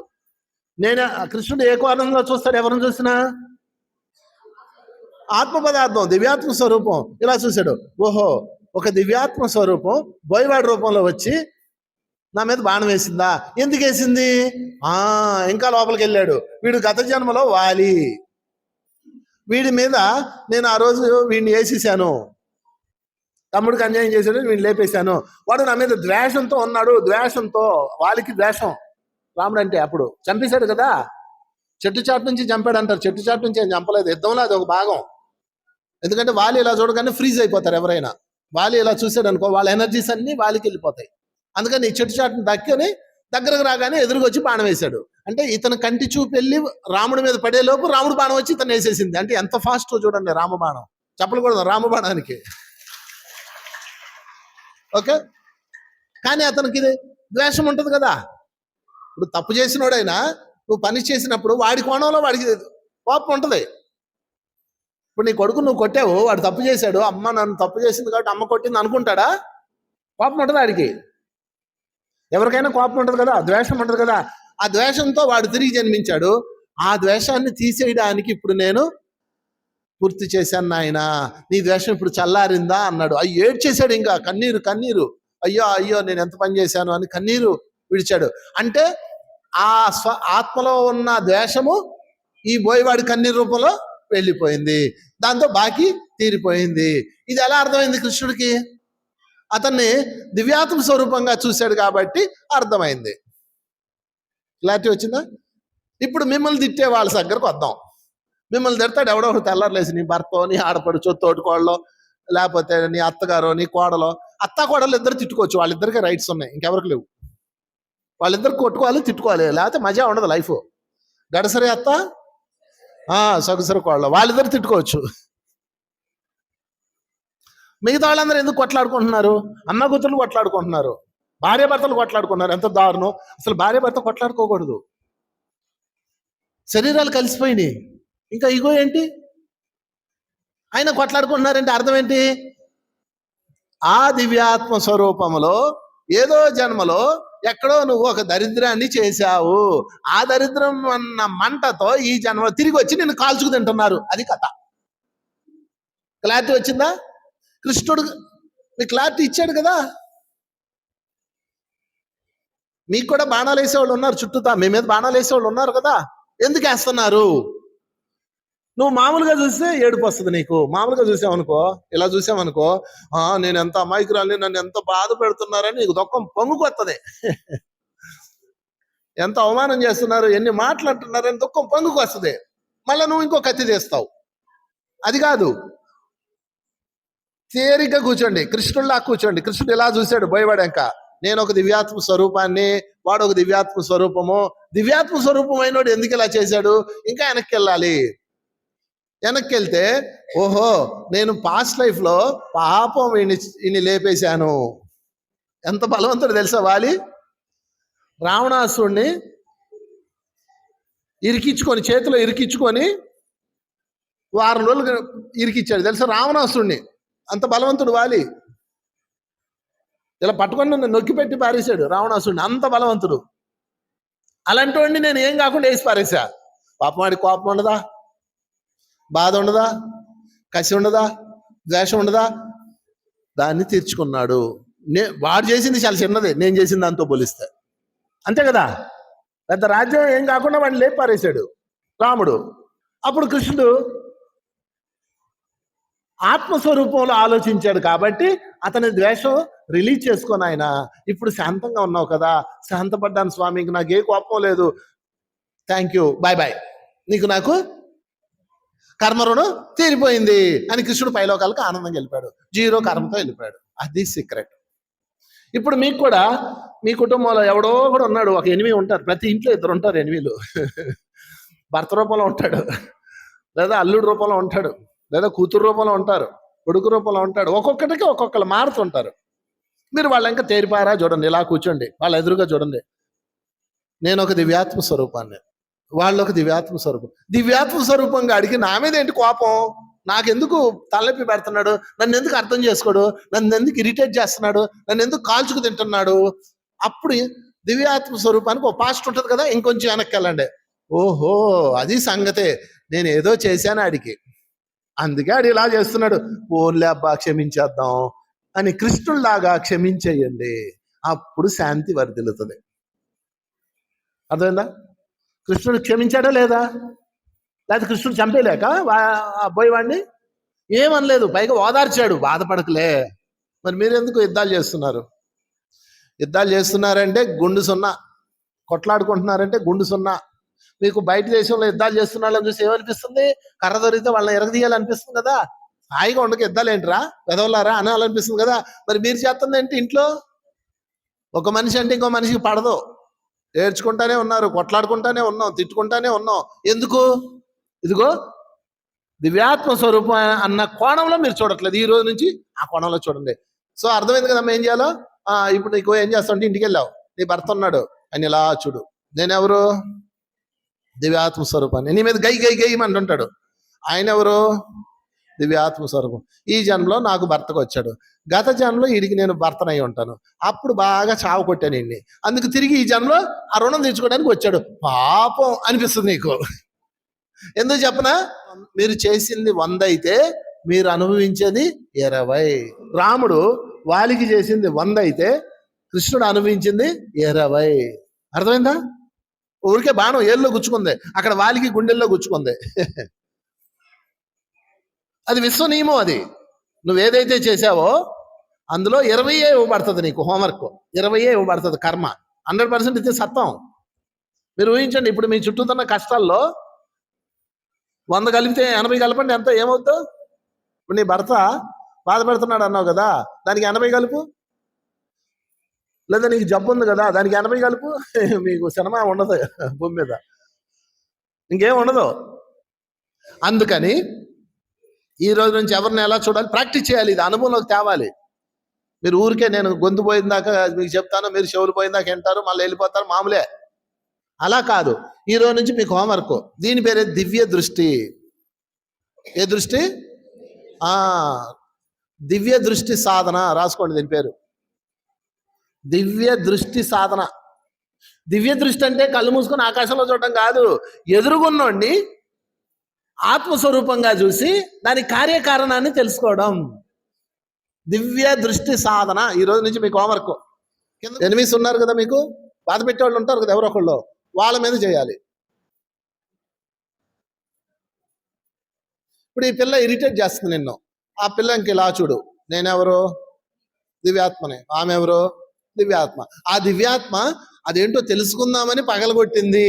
నేను కృష్ణుడు ఏ కోణంలో చూస్తాడు? ఎవరిని చూసినా ఆత్మ పదార్థం, దివ్యాత్మ స్వరూపం ఇలా చూశాడు. ఓహో, ఒక దివ్యాత్మ స్వరూపం బోయవాడి రూపంలో వచ్చి నా మీద బాణం వేసిందా? ఎందుకు వేసింది? ఇంకా లోపలికి వెళ్ళాడు. వీడు గత జన్మలో వాలి, వీడి మీద నేను ఆ రోజు వీడిని వేసేసాను, తమ్ముడికి అన్యాయం చేశాడు, వీడిని లేపేశాను. వాడు నా మీద ద్వేషంతో ఉన్నాడు. ద్వేషంతో, వాలికి ద్వేషం రాముడు అంటే. అప్పుడు చంపేశాడు కదా, చెట్టు చాటు నుంచి చంపాడు అంటారు. చెట్టు చాటు నుంచి ఏం చంపలేదు, యుద్ధంలో అది ఒక భాగం. ఎందుకంటే వాలి ఇలా చూడగానే ఫ్రీజ్ అయిపోతారు ఎవరైనా. వాలి ఇలా చూసాడు అనుకో, వాళ్ళ ఎనర్జీస్ అన్ని వాలికి వెళ్ళిపోతాయి. అందుకని ఈ చెట్టు చాటును దక్కుని దగ్గరకు రాగానే ఎదురుకొచ్చి బాణం వేశాడు. అంటే ఇతను కంటి చూపు వెళ్ళి రాముడి మీద పడే లోపు రాముడు బాణం వచ్చి ఇతను వేసేసింది. అంటే ఎంత ఫాస్ట్ చూడండి రామబాణం. చెప్పకూడదు రామబాణానికి. ఓకే, కానీ అతనికి ఇది ద్వేషం ఉంటుంది కదా. ఇప్పుడు తప్పు చేసినోడైనా నువ్వు పని చేసినప్పుడు వాడి కోణంలో వాడికి కోపం ఉంటుంది. ఇప్పుడు నీ కొడుకు నువ్వు కొట్టావు, వాడు తప్పు చేశాడు, అమ్మ నన్ను తప్పు చేసింది కాబట్టి అమ్మ కొట్టింది అనుకుంటాడా? కోపం ఉంటుంది వాడికి. ఎవరికైనా కోపం ఉంటుంది కదా, ద్వేషం ఉంటుంది కదా. ఆ ద్వేషంతో వాడు తిరిగి జన్మించాడు. ఆ ద్వేషాన్ని తీసేయడానికి ఇప్పుడు నేను పూర్తి చేశాను నాయన, నీ ద్వేషం ఇప్పుడు చల్లారిందా అన్నాడు. అయ్యి ఏడ్చేశాడు, ఇంకా కన్నీరు కన్నీరు, అయ్యో అయ్యో నేను ఎంత పని చేశాను అని కన్నీరు విడిచాడు. అంటే ఆ ఆత్మలో ఉన్న ద్వేషము ఈ బోయవాడి కన్నీరు రూపంలో వెళ్ళిపోయింది. దాంతో బాకీ తీరిపోయింది. ఇది ఎలా అర్థమైంది కృష్ణుడికి? అతన్ని దివ్యాత్మ స్వరూపంగా చూశాడు కాబట్టి అర్థమైంది. క్లారిటీ వచ్చిందా? ఇప్పుడు మిమ్మల్ని తిట్టే వాళ్ళ దగ్గరకు వద్దాం. మిమ్మల్ని తిడతాడు ఎవడో ఒకటి తెల్లారులేసి, నీ భర్త, నీ ఆడపడుచో, తోటికోడలో, లేకపోతే నీ అత్తగారో, నీ కోడలో. అత్త కోడలు ఇద్దరు తిట్టుకోవచ్చు, వాళ్ళిద్దరికే రైట్స్ ఉన్నాయి, ఇంకెవరికి లేవు. వాళ్ళిద్దరు కొట్టుకోవాలి, తిట్టుకోవాలి, లేకపోతే మజా ఉండదు లైఫ్. గడసరి అత్త, సొగసరి కోడలు, వాళ్ళిద్దరు తిట్టుకోవచ్చు. మిగతా వాళ్ళందరూ ఎందుకు కొట్లాడుకుంటున్నారు? అమ్మ కూతుర్లు కొట్లాడుకుంటున్నారు, భార్య భర్తలు కొట్లాడుకుంటున్నారు. ఎంత దారుణం అసలు! భార్య భర్త కొట్లాడుకోకూడదు, శరీరాలు కలిసిపోయినాయి, ఇంకా ఇగో ఏంటి? ఆయన కొట్లాడుకుంటున్నారంటే అర్థం ఏంటి? ఆ దివ్యాత్మ స్వరూపంలో ఏదో జన్మలో ఎక్కడో నువ్వు ఒక దరిద్రాన్ని చేశావు. ఆ దరిద్రం అన్న మంటతో ఈ జన్మ తిరిగి వచ్చి నిన్ను కాల్చుకు తింటున్నారు. అది కథ. క్లారిటీ వచ్చిందా? కృష్ణుడు మీకు క్లారిటీ ఇచ్చాడు కదా. మీకు కూడా బాణాలు వేసేవాళ్ళు ఉన్నారు చుట్టూతా, మీ మీద బాణాలు వేసేవాళ్ళు ఉన్నారు కదా. ఎందుకు వేస్తున్నారు? నువ్వు మామూలుగా చూస్తే ఏడుపు వస్తుంది నీకు. మామూలుగా చూసావనుకో, ఇలా చూసావనుకో, నేను ఎంత అమాయకురాలిని, నన్ను ఎంత బాధ పెడుతున్నారని నీకు దుఃఖం పొంగుకొస్తుంది. ఎంత అవమానం చేస్తున్నారు, ఎన్ని మాట్లాడుతున్నారని దుఃఖం పొంగుకొస్తుంది. మళ్ళీ నువ్వు ఇంకో కత్తి తీస్తావు. అది కాదు, తేలిగ్గా కూర్చోండి, కృష్ణుడిలా కూర్చోండి. కృష్ణుడు ఇలా చూశాడు బోయవాడాక, నేను ఒక దివ్యాత్మ స్వరూపాన్ని, వాడు ఒక దివ్యాత్మ స్వరూపము. దివ్యాత్మ స్వరూపం అయినోడు ఎందుకు ఇలా చేశాడు? ఇంకా వెనక్కి వెళ్ళాలి. వెనక్కి వెళ్తే, ఓహో నేను పాస్ట్ లైఫ్లో పాపం ఈయన్ని లేపేశాను. ఎంత బలవంతుడు తెలుసా వాలి? రావణాసుడిని ఇరికించుకొని, చేతిలో ఇరికించుకొని వారం రోజులు ఇరికిచ్చాడు తెలుసా రావణాసుడిని. అంత బలవంతుడు వాలి. ఇలా పట్టుకొని నొక్కి పెట్టి పారేశాడు రావణాసుడిని, అంత బలవంతుడు. అలాంటి వాడిని నేను ఏం కాకుండా వేసి పారేసా. పాపం వాడికి కోపం ఉండదా? బాధ ఉండదా? కసి ఉండదా? ద్వేషం ఉండదా? దాన్ని తీర్చుకున్నాడు. వాడు చేసింది చాలా చిన్నదే నేను చేసిన దాంతో పోలిస్తే, అంతే కదా. పెద్ద రాజ్యం ఏం కాకుండా వాడిని లేపి పారేశాడు రాముడు. అప్పుడు కృష్ణుడు ఆత్మస్వరూపంలో ఆలోచించాడు కాబట్టి అతని ద్వేషం రిలీజ్ చేసుకొని, ఆయన ఇప్పుడు శాంతంగా ఉన్నావు కదా, శాంతపడ్డాను స్వామి, నాకు ఏ కోపం లేదు, థ్యాంక్ యూ, బాయ్ బాయ్, నీకు నాకు కర్మ రుణం తీరిపోయింది అని కృష్ణుడు పైలోకాలకు ఆనందంగా వెళ్ళిపోయాడు. జీరో కర్మతో వెళ్ళిపోయాడు. అది సీక్రెట్. ఇప్పుడు మీకు కూడా మీ కుటుంబంలో ఎవడో కూడా ఉన్నాడు, ఒక ఎనిమి ఉంటారు. ప్రతి ఇంట్లో ఇద్దరు ఉంటారు ఎనిమిలు. భర్త రూపంలో ఉంటాడు, లేదా అల్లుడు రూపంలో ఉంటాడు, లేదా కూతురు రూపంలో ఉంటారు, కొడుకు రూపంలో ఉంటాడు. ఒక్కొక్కటికి ఒక్కొక్కరు మారుతుంటారు. మీరు వాళ్ళ ఇంకా తేరిపారా చూడండి, ఇలా కూర్చోండి, వాళ్ళ ఎదురుగా చూడండి. నేను ఒక దివ్యాత్మ స్వరూపాన్ని, వాళ్ళు ఒక దివ్యాత్మ స్వరూపం. దివ్యాత్మ స్వరూపంగా అడిగి నా మీద ఏంటి కోపం, నాకెందుకు తలనొప్పి పెడుతున్నాడు, నన్ను ఎందుకు అర్థం చేసుకోడు, నన్ను ఎందుకు ఇరిటేట్ చేస్తున్నాడు, నన్ను ఎందుకు కాల్చుకు తింటున్నాడు. అప్పుడు దివ్యాత్మ స్వరూపానికి ఒక పాస్ట్ ఉంటుంది కదా, ఇంకొంచెం వెనక్కి వెళ్ళండి. ఓహో, అది సంగతే, నేను ఏదో చేశాను ఆడికి, అందుకే ఆడు ఇలా చేస్తున్నాడు, ఓన్లే అబ్బా క్షమించేద్దాం అని కృష్ణుల్లాగా క్షమించేయండి. అప్పుడు శాంతి వర్ధిల్లుతుంది. అర్థమైందా? కృష్ణుడు క్షమించాడా లేదా? లేకపోతే కృష్ణుడు చంపేలేక పోయేవాడిని ఏమనలేదు, పైగా ఓదార్చాడు, బాధపడకలే. మరి మీరు ఎందుకు యుద్ధాలు చేస్తున్నారు? యుద్ధాలు చేస్తున్నారంటే గుండు సున్నా, కొట్లాడుకుంటున్నారంటే గుండు సున్నా. మీకు బయట దేశంలో యుద్ధాలు చేస్తున్న వాళ్ళని చూసి ఏమనిపిస్తుంది? కర్ర దొరికితే వాళ్ళని ఎరగదీయాలనిపిస్తుంది కదా. హాయిగా ఉండక యుద్ధాలు ఏంట్రా వెదవలారా అనాలనిపిస్తుంది కదా. మరి మీరు చేస్తుంది ఏంటి? ఇంట్లో ఒక మనిషి అంటే ఇంకో మనిషికి పడదు, ఏడ్చుకుంటానే ఉన్నారు, కొట్లాడుకుంటానే ఉన్నాం, తిట్టుకుంటానే ఉన్నాం. ఎందుకు? ఇదిగో దివ్యాత్మ స్వరూపం అన్న కోణంలో మీరు చూడట్లేదు. ఈ రోజు నుంచి ఆ కోణంలో చూడండి. సో అర్థమైంది కదమ్మా ఏం చేయాలో. ఇప్పుడు నీకు ఏం చేస్తావు, ఇంటికి వెళ్ళావు, నీ భర్త ఉన్నాడు, ఆయన ఇలా చూడు, నేనెవరు? దివ్యాత్మ స్వరూపాన్ని. నీ మీద గై గై గై అంటుంటాడు, ఆయన ఎవరు? దివ్యాత్మ స్వరూపం. ఈ జన్మలో నాకు భర్తకు వచ్చాడు, గత జన్మలో వీడికి నేను భర్తనై ఉంటాను, అప్పుడు బాగా చావు కొట్టాను ఇన్ని, అందుకు తిరిగి ఈ జన్మలో ఆ రుణం తీర్చుకోవడానికి వచ్చాడు. పాపం అనిపిస్తుంది నీకు. ఎందుకు చెప్పనా? మీరు చేసింది 100 అయితే మీరు అనుభవించేది 20. రాముడు వాలికి చేసింది 100 అయితే కృష్ణుడు అనుభవించింది 20. అర్థమైందా? ఊరికే బాణం ఏళ్ళలో గుచ్చుకుంది, అక్కడ వాలికి గుండెల్లో గుచ్చుకుంది. అది విశ్వ నియమం. అది నువ్వేదైతే చేసావో అందులో 20 ఇవ్వబడుతుంది నీకు. హోంవర్క్ 20 ఇవ్వబడుతుంది. కర్మ 100% ఇది సత్యం. మీరు ఊహించండి, ఇప్పుడు మీ చుట్టూతున్న కష్టాల్లో 100 కలిపితే 80 కలపండి, ఎంత ఏమవుద్దు? ఇప్పుడు నీ భర్త బాధపడుతున్నాడు అన్నావు కదా, దానికి 80 కలుపు. లేదా నీకు జబ్బు ఉంది కదా, దానికి 80 కలుపు. మీకు సినిమా ఉండదు భూమి మీద, ఇంకేం ఉండదు. అందుకని ఈ రోజు నుంచి ఎవరిని ఎలా చూడాలి ప్రాక్టీస్ చేయాలి, ఇది అనుభవంలోకి తేవాలి. మీరు ఊరికే నేను గొంతు పోయిన దాకా మీకు చెప్తాను, మీరు చెవులు పోయిన దాకా వింటారు, మళ్ళీ వెళ్ళిపోతారు, మామూలే. అలా కాదు. ఈ రోజు నుంచి మీకు హోంవర్క్, దీని పేరే దివ్య దృష్టి. ఏ దృష్టి? దివ్య దృష్టి సాధన. రాసుకోండి దీని పేరు, దివ్య దృష్టి సాధన. దివ్య దృష్టి అంటే కళ్ళు మూసుకొని ఆకాశంలో చూడటం కాదు, ఎదురుగున్నోడిని ఆత్మస్వరూపంగా చూసి దాని కార్యకారణాన్ని తెలుసుకోవడం. దివ్య దృష్టి సాధన. ఈ రోజు నుంచి మీకు హోంవర్క్. ఎనిమిస్ ఉన్నారు కదా, మీకు బాధ పెట్టేవాళ్ళు ఉంటారు కదా, ఎవరో ఒకళ్ళు, వాళ్ళ మీద చేయాలి. ఇప్పుడు ఈ పిల్ల ఇరిటేట్ చేస్తుంది నిన్ను, ఆ పిల్ల ఇంక ఇలా చూడు, నేనెవరు? దివ్యాత్మనే. ఆమె ఎవరు? దివ్యాత్మ. ఆ దివ్యాత్మ అదేంటో తెలుసుకుందామని పగలగొట్టింది,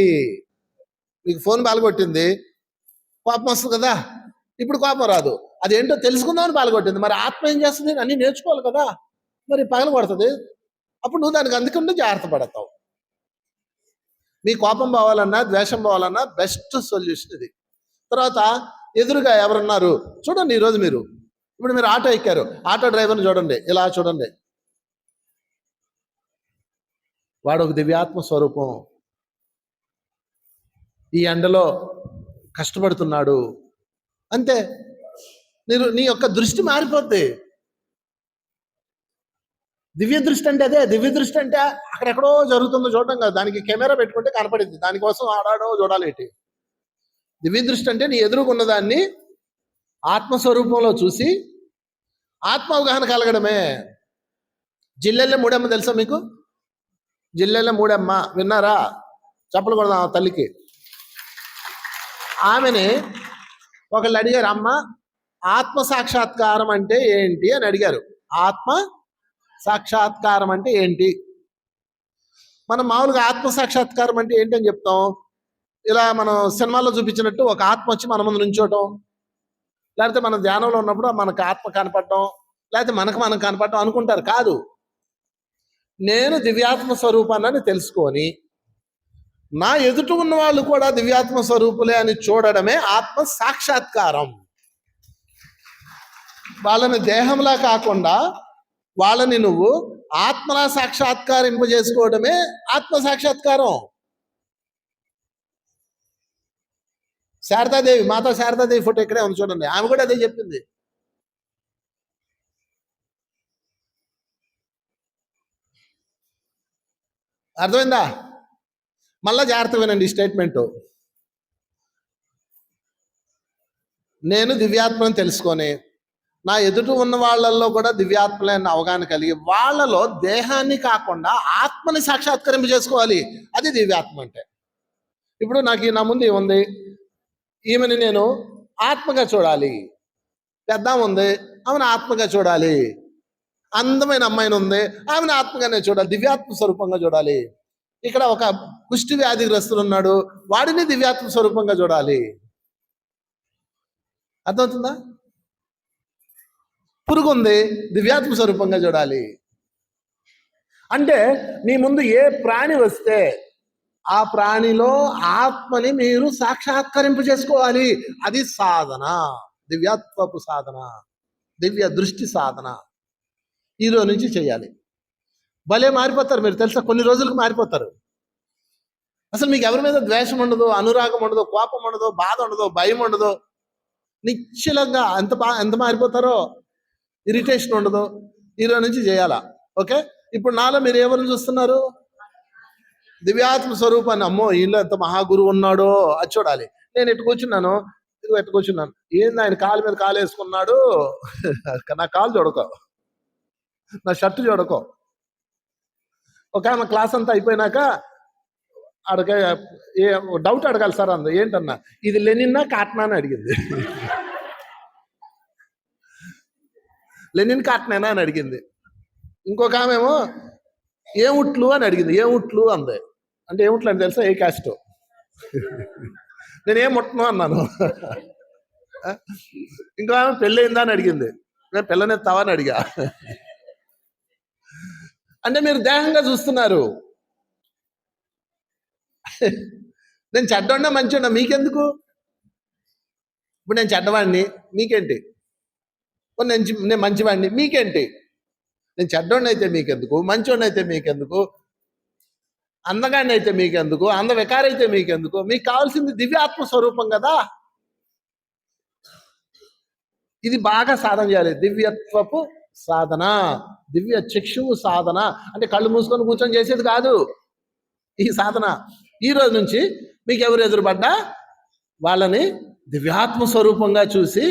మీకు ఫోన్ పగలగొట్టింది, కోపం వస్తుంది కదా. ఇప్పుడు కోపం రాదు, అదేంటో తెలుసుకుందామని పగలగొట్టింది. మరి ఆత్మ ఏం చేస్తుంది? అన్నీ నేర్చుకోవాలి కదా, మరి పగలగొడుతుంది. అప్పుడు నువ్వు దానికి అందుకుంటే జాగ్రత్త పడతావు. మీ కోపం పోవాలన్నా, ద్వేషం పోవాలన్నా బెస్ట్ సొల్యూషన్ ఇది. తర్వాత ఎదురుగా ఎవరున్నారు చూడండి. ఈరోజు ఇప్పుడు మీరు ఆటో ఎక్కారు, ఆటో డ్రైవర్ని చూడండి, ఇలా చూడండి, వాడు ఒక దివ్యాత్మ స్వరూపం. ఈ ఎండలో కష్టపడుతున్నాడు, అంతే. నీ యొక్క దృష్టి మారిపోద్ది. దివ్య దృష్టి అంటే అదే. దివ్య దృష్టి అంటే అక్కడెక్కడో జరుగుతుందో చూడటం కాదు, దానికి కెమెరా పెట్టుకుంటే కనపడింది, దానికోసం ఆడాడో చూడాలి ఏంటి. దివ్య దృష్టి అంటే నీ ఎదురుగున్న దాన్ని ఆత్మస్వరూపంలో చూసి ఆత్మ అవగాహన కలగడమే. జిల్లెళ్ళ మూడమ్మ తెలుసా మీకు? జిల్లెళ్ళ మూడమ్మ విన్నారా? చెప్పలు కొడదాం తల్లికి. ఆమెని ఒకళ్ళు అడిగారు, అమ్మ ఆత్మ సాక్షాత్కారం అంటే ఏంటి అని అడిగారు. ఆత్మ సాక్షాత్కారం అంటే ఏంటి? మనం మామూలుగా ఆత్మ సాక్షాత్కారం అంటే ఏంటి అని చెప్తాం. ఇలా మనం సినిమాల్లో చూపించినట్టు ఒక ఆత్మ వచ్చి మన ముందు నుంచోటం, లేకపోతే మన ధ్యానంలో ఉన్నప్పుడు మనకు ఆత్మ కనపడటం, లేకపోతే మనకు మనం కనపడటం అనుకుంటారు. కాదు, నేను దివ్యాత్మ స్వరూపాన్ని తెలుసుకొని నా ఎదుట ఉన్న వాళ్ళు కూడా దివ్యాత్మ స్వరూపులే అని చూడడమే ఆత్మ సాక్షాత్కారం. వాళ్ళని దేహంలా కాకుండా వాళ్ళని నువ్వు ఆత్మలా సాక్షాత్కారింపజేసుకోవడమే ఆత్మ సాక్షాత్కారం. శారదాదేవి, మాతా శారదాదేవి ఫోటో ఇక్కడే ఉంది చూడండి, ఆమె కూడా అదే చెప్పింది. అర్థమైందా? మళ్ళా జాగ్రత్త వినండి ఈ స్టేట్మెంట్. నేను దివ్యాత్మను తెలుసుకొని నా ఎదుట ఉన్న వాళ్ళల్లో కూడా దివ్యాత్మలైన అవగాహన కలిగి వాళ్ళలో దేహాన్ని కాకుండా ఆత్మని సాక్షాత్కరింప చేసుకోవాలి. అది దివ్యాత్మ అంటే. ఇప్పుడు నాకు నా ముందు ఉంది, ఈమెని నేను ఆత్మగా చూడాలి. పెద్ద ఉంది, ఆమెను ఆత్మగా చూడాలి. అందమైన అమ్మాయిని ఉంది, ఆమెను ఆత్మగానే చూడాలి, దివ్యాత్మ స్వరూపంగా చూడాలి. ఇక్కడ ఒక కుష్టి వ్యాధిగ్రస్తులు ఉన్నాడు, వాడిని దివ్యాత్మ స్వరూపంగా చూడాలి. అర్థమవుతుందా? పురుగు ఉంది, దివ్యాత్మ స్వరూపంగా చూడాలి. అంటే నీ ముందు ఏ ప్రాణి వస్తే ఆ ప్రాణిలో ఆత్మని మీరు సాక్షాత్కరింపు చేసుకోవాలి. అది సాధన, దివ్యాత్మపు సాధన, దివ్య దృష్టి సాధన. ఈరోజు నుంచి చేయాలి. భలే మారిపోతారు మీరు, తెలుసా? కొన్ని రోజులకు మారిపోతారు. అసలు మీకు ఎవరి మీద ద్వేషం ఉండదు, అనురాగం ఉండదు, కోపం ఉండదు, బాధ ఉండదు, భయం ఉండదు. నిశ్చలంగా ఎంత మారిపోతారో. ఇరిటేషన్ ఉండదు. ఈరోజు నుంచి చేయాలా. ఓకే, ఇప్పుడు నాలో మీరు ఎవరిని చూస్తున్నారు? దివ్యాత్మ స్వరూపాన్ని. అమ్మో, ఈయనలో ఎంత మహాగురువు ఉన్నాడో అది చూడాలి. నేను ఎట్టు కూర్చున్నాను, ఇది ఎట్టు కూర్చున్నాను, ఏంది ఆయన కాలు మీద కాలు వేసుకున్నాడు, నా కాలు చూడకో, నా షర్టు చూడకో. ఒక ఆమె క్లాస్ అంతా అయిపోయినాక డౌట్ అడగాలి సార్ అందు. ఏంటన్నా, ఇది లెనిన్నా కాటనా అని అడిగింది. లెనిన్ కాటనేనా అని అడిగింది. ఇంకొక ఆమె ఏమో ఏముట్లు అని అడిగింది. ఏముట్లు అంది. అంటే ఏముట్లు అని తెలుసా? ఏ క్యాస్ట్. నేను ఏం ముట్టను అన్నాను. ఇంకో ఆమె పెళ్ళయిందా అని అడిగింది. నేను పిల్లనెత్తావా అని అడిగా. అంటే మీరు దేహంగా చూస్తున్నారు. నేను చెడ్డోడినా మంచిగా మీకెందుకు? ఇప్పుడు నేను చెడ్డవాడిని, మీకేంటి? నేను మంచివాడిని, మీకేంటి? నేను చెడ్డోడిని అయితే మీకెందుకు, మంచోడిని అయితే మీకెందుకు, అందగాడిని అయితే మీకెందుకు, అంద వికారైతే మీకెందుకు? మీకు కావాల్సింది దివ్యాత్మ స్వరూపం కదా. ఇది బాగా సాధన చేయాలి. దివ్యత్వపు సాధన, దివ్య చక్షువు సాధన. అంటే కళ్ళు మూసుకొని కూర్చొని చేసేది కాదు ఈ సాధన. ఈ రోజు నుంచి మీకు ఎవరు ఎదురుపడ్డా వాళ్ళని దివ్యాత్మ స్వరూపంగా చూసి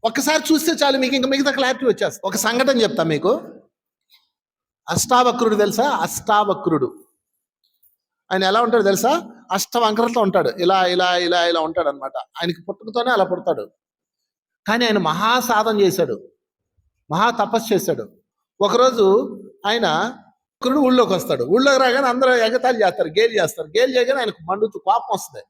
ఒక్కసారి చూస్తే చాలు, మీకు ఇంకా మిగతా క్లారిటీ వచ్చేస్తుంది. ఒక సంఘటన చెప్తా మీకు. అష్టావక్రుడు తెలుసా? అష్టావక్రుడు ఆయన ఎలా ఉంటాడు తెలుసా? అష్టవంకరతో ఉంటాడు. ఇలా ఇలా ఇలా ఇలా ఉంటాడు అనమాట. ఆయనకి పుట్టుకతోనే అలా పుడతాడు. కానీ ఆయన మహా సాధన చేశాడు, మహా తపస్సు చేశాడు. ఒకరోజు ఆయన ఊళ్ళోకి వస్తాడు. ఊళ్ళోకి రాగానే అందరూ ఎగతాళి చేస్తారు, గేలి చేస్తారు. గేలి చేయగానే ఆయనకు మండుతూ కోపం వస్తుంది.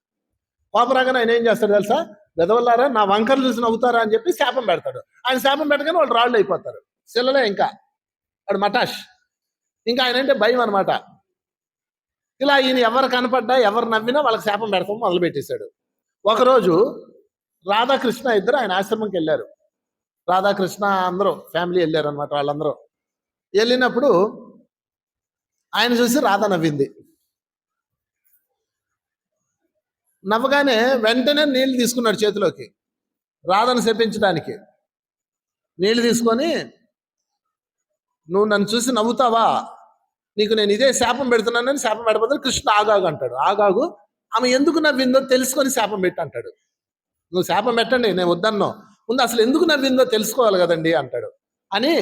కోపం రాగానే ఆయన ఏం చేస్తాడు తెలుసా? వెదవల్లారా, నా వంకరలు చూసి నవ్వుతారా అని చెప్పి శాపం పెడతాడు. ఆయన శాపం పెట్టగానే వాళ్ళు రాళ్ళు అయిపోతారు, శిలలే. ఇంకా వాడు మటాష్. ఇంకా ఆయన అంటే భయం అనమాట. ఇలా ఈయన ఎవరు కనపడ్డా, ఎవరు నవ్వినా వాళ్ళకి శాపం పెడతాం మొదలు పెట్టేశాడు. ఒకరోజు రాధాకృష్ణ ఇద్దరు ఆయన ఆశ్రమంకి వెళ్ళారు. రాధాకృష్ణ అందరూ ఫ్యామిలీ వెళ్ళారు అనమాట. వాళ్ళందరూ వెళ్ళినప్పుడు ఆయన చూసి రాధ నవ్వింది. నవ్వగానే వెంటనే నీళ్లు తీసుకున్నాడు చేతిలోకి, రాధను శపించడానికి. నీళ్లు తీసుకొని, నువ్వు నన్ను చూసి నవ్వుతావా, నీకు నేను ఇదే శాపం పెడుతున్నానని శాపం పెడపోతే కృష్ణ ఆగాగు అంటాడు. ఆగాగు, ఆమె ఎందుకు నవ్విందో తెలుసుకొని శాపం పెట్టి అంటాడు. నువ్వు శాపం పెట్టండి, నేను వద్దన్నో, ముందు అసలు ఎందుకు నవ్విందో తెలుసుకోవాలి కదండి అంటాడు. అని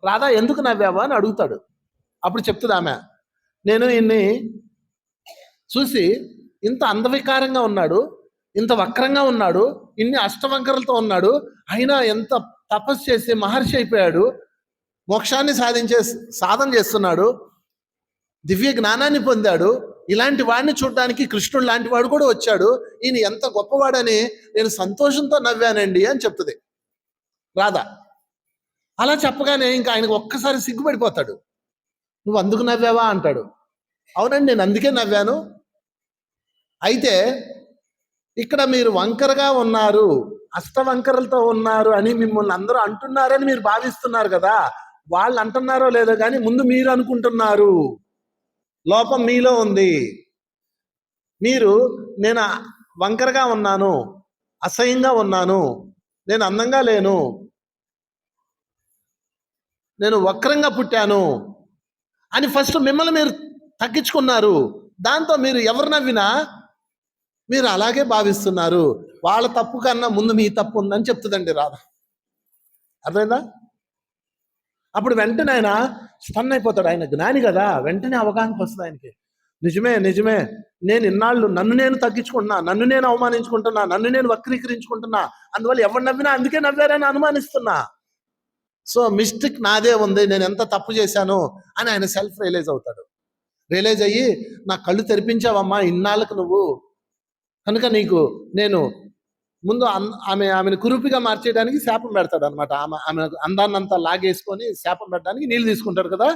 రాధా ఎందుకు నవ్వావా అని అడుగుతాడు. అప్పుడు చెప్తుంది ఆమె, నేను ఇన్ని చూసి ఇంత అందవికారంగా ఉన్నాడు, ఇంత వక్రంగా ఉన్నాడు, ఇన్ని అష్టవంకరలతో ఉన్నాడు, అయినా ఎంత తపస్సు చేసి మహర్షి అయిపోయాడు, మోక్షాన్ని సాధన చేస్తున్నాడు, దివ్య జ్ఞానాన్ని పొందాడు. ఇలాంటి వాడిని చూడడానికి కృష్ణుడు లాంటి వాడు కూడా వచ్చాడు, ఈయన ఎంత గొప్పవాడని నేను సంతోషంతో నవ్వానండి అని చెప్తుంది రాధ. అలా చెప్పగానే ఇంకా ఆయనకు ఒక్కసారి సిగ్గుపడిపోతాడు. నువ్వు అందుకు నవ్వావా అంటాడు. అవునండి, నేను అందుకే నవ్వాను. అయితే ఇక్కడ మీరు వంకరగా ఉన్నారు, అష్టవంకరలతో ఉన్నారు అని మిమ్మల్ని అందరూ అంటున్నారని మీరు భావిస్తున్నారు కదా. వాళ్ళు అంటున్నారో లేదో కానీ ముందు మీరు అనుకుంటున్నారు. లోపం మీలో ఉంది. మీరు నేను వంకరగా ఉన్నాను, అసహ్యంగా ఉన్నాను, నేను అందంగా లేను, నేను వక్రంగా పుట్టాను అని ఫస్ట్ మిమ్మల్ని మీరు తగ్గించుకున్నారు. దాంతో మీరు ఎవరు నవ్వినా మీరు అలాగే భావిస్తున్నారు. వాళ్ళ తప్పు కన్నా ముందు మీ తప్పు ఉందని చెప్తుందండి రాధ. అర్థమైందా? అప్పుడు వెంటనే ఆయన స్టన్ అయిపోతాడు. ఆయన జ్ఞాని కదా, వెంటనే అవగాహనకు వస్తుంది ఆయనకి. నిజమే నిజమే, నేను ఇన్నాళ్ళు నన్ను నేను తగ్గించుకుంటున్నా, నన్ను నేను అవమానించుకుంటున్నా, నన్ను నేను వక్రీకరించుకుంటున్నా, అందువల్ల ఎవరు నవ్వినా అందుకే నవ్వారని అనుమానిస్తున్నా. సో మిస్టేక్ నాదే ఉంది, నేను ఎంత తప్పు చేశాను అని ఆయన సెల్ఫ్ రియలైజ్ అవుతాడు. రియలైజ్ అయ్యి, నా కళ్ళు తెరిపించావమ్మా ఇన్నాళ్ళకు నువ్వు, కనుక నీకు నేను ముందు ఆమెను కురూపిగా మార్చేయడానికి శాపం పెడతాడు అనమాట. ఆమె అందాన్నంతా లాగేసుకొని శాపం పెట్టడానికి నీళ్ళు తీసుకుంటాడు కదా.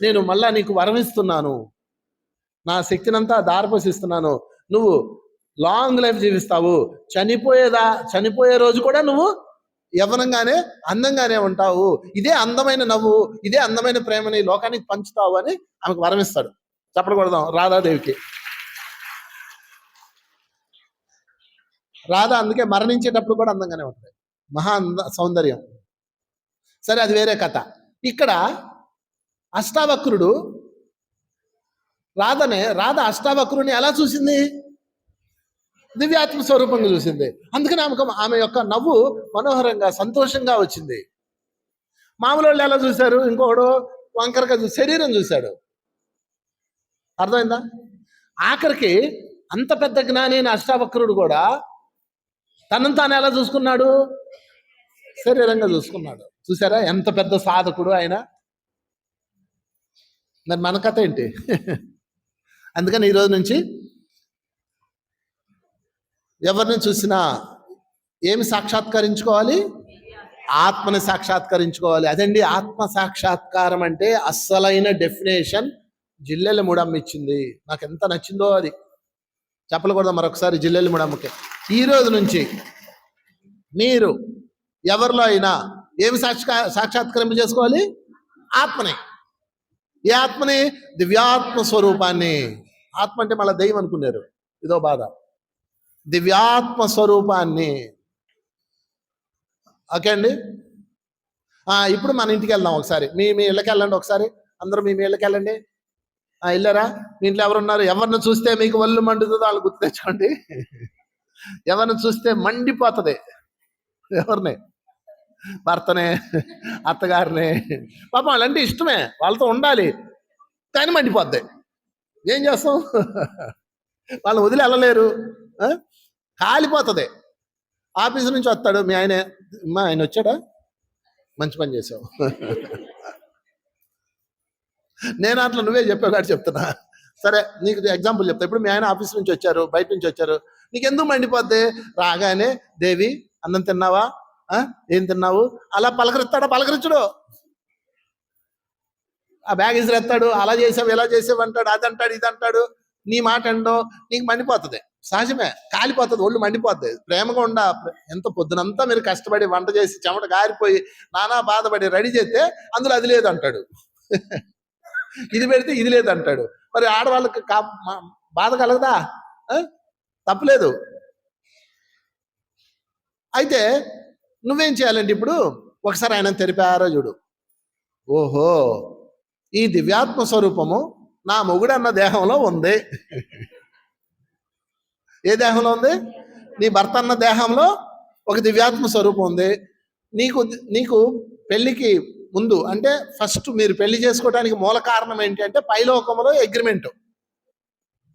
నేను మళ్ళా నీకు వరం ఇస్తున్నాను, నా శక్తినంతా దారపోసిస్తున్నాను, నువ్వు లాంగ్ లైఫ్ జీవిస్తావు, చనిపోయే రోజు కూడా నువ్వు యవ్వనంగానే అందంగానే ఉంటావు, ఇదే అందమైన నవ్వు, ఇదే అందమైన ప్రేమని లోకానికి పంచుతావు అని ఆమెకు వరం ఇస్తాడు. చప్పట్లు కొడదాం రాధాదేవికి. రాధ అందుకే మరణించేటప్పుడు కూడా అందంగానే ఉంటుంది, మహా సౌందర్యం. సరే, అది వేరే కథ. ఇక్కడ అష్టావక్రుడు రాధ అష్టావక్రుని ఎలా చూసింది? దివ్యాత్మ స్వరూపంగా చూసింది. అందుకని ఆమె యొక్క నవ్వు మనోహరంగా సంతోషంగా వచ్చింది. మామూలు వాళ్ళు ఎలా చూశారు? ఇంకొకడు వంకరగా శరీరం చూశాడు. అర్థమైందా? ఆఖరికి అంత పెద్ద జ్ఞాని అయిన అష్టావక్రుడు కూడా తనను తాను ఎలా చూసుకున్నాడు? శరీరంగా చూసుకున్నాడు. చూసారా ఎంత పెద్ద సాధకుడు ఆయన? మరి మన కథ ఏంటి? అందుకని ఈరోజు నుంచి ఎవరిని చూసినా ఏమి సాక్షాత్కరించుకోవాలి? ఆత్మని సాక్షాత్కరించుకోవాలి. అదండి ఆత్మ సాక్షాత్కారం అంటే. అస్సలైన డెఫినేషన్ జిల్లెల ముడమ్మ ఇచ్చింది. నాకు ఎంత నచ్చిందో అది. చెప్పకూడదు మరొకసారి జిల్లెల ముడమ్మకి. ఈ రోజు నుంచి మీరు ఎవరిలో అయినా ఏమి సాక్షాత్కరింప చేసుకోవాలి? ఆత్మని. ఏ ఆత్మని? దివ్యాత్మ స్వరూపాన్ని. ఆత్మ అంటే మళ్ళీ దైవం అనుకున్నారు, ఇదో బాధ. దివ్యాత్మ స్వరూపాన్ని. ఓకే అండి. ఇప్పుడు మన ఇంటికి వెళ్దాం ఒకసారి. మీ ఇళ్ళకి వెళ్ళండి ఒకసారి, అందరూ మీ ఇళ్ళకి వెళ్ళండి. వెళ్ళారా? మీ ఇంట్లో ఎవరున్నారు? ఎవరిని చూస్తే మీకు ఒళ్ళు మండుతుందో వాళ్ళు గుర్తు తెచ్చుకోండి. ఎవరిని చూస్తే మండిపోతుంది. ఎవరిని? భర్తనే, అత్తగారిని. పాపం వాళ్ళంటే ఇష్టమే, వాళ్ళతో ఉండాలి, కానీ మండిపోద్ది. ఏం చేస్తాం? వాళ్ళని వదిలి వెళ్ళలేరు, కాలిపోతుంది. ఆఫీసు నుంచి వస్తాడు మీ ఆయన వచ్చాడా? మంచి పని చేసావు. నేను అట్లా నువ్వే చెప్పావు కాబట్టి చెప్తున్నా. సరే, నీకు ఎగ్జాంపుల్ చెప్తా. ఇప్పుడు మీ ఆయన ఆఫీస్ నుంచి వచ్చారు, బయట నుంచి వచ్చారు, నీకు ఎందుకు మండిపోద్ది? రాగానే దేవి అన్నం తిన్నావా, ఏం తిన్నావు అలా పలకరిస్తాడా? పలకరించడు. ఆ బ్యాగ్ ఇసిరేస్తాడు, అలా చేసావు ఇలా చేసావు అంటాడు, అది అంటాడు ఇది అంటాడు. నీ మాట అండో నీకు మండిపోతుంది. సహజమే, కాలిపోతుంది, ఒళ్ళు మండిపోతుంది. ప్రేమగా ఎంత పొద్దునంతా మీరు కష్టపడి వంట చేసి చెమట గారిపోయి నానా బాధపడి రెడీ చేస్తే అందులో అది లేదు అంటాడు, ఇది పెడితే ఇది లేదు అంటాడు. మరి ఆడవాళ్ళకి బాధ కలగదా? తప్పలేదు. అయితే నువ్వేం చేయాలంటే ఇప్పుడు ఒకసారి ఆయన తెరిపారో చూడు. ఓహో, ఈ దివ్యాత్మ స్వరూపము నా మొగుడు అన్న దేహంలో ఉంది. ఏ దేహంలో ఉంది? నీ భర్త అన్న దేహంలో ఒక దివ్యాత్మ స్వరూపం ఉంది. నీకు పెళ్లికి ముందు అంటే ఫస్ట్ మీరు పెళ్లి చేసుకోవడానికి మూల కారణం ఏంటి అంటే పైలోకంలో అగ్రిమెంట్.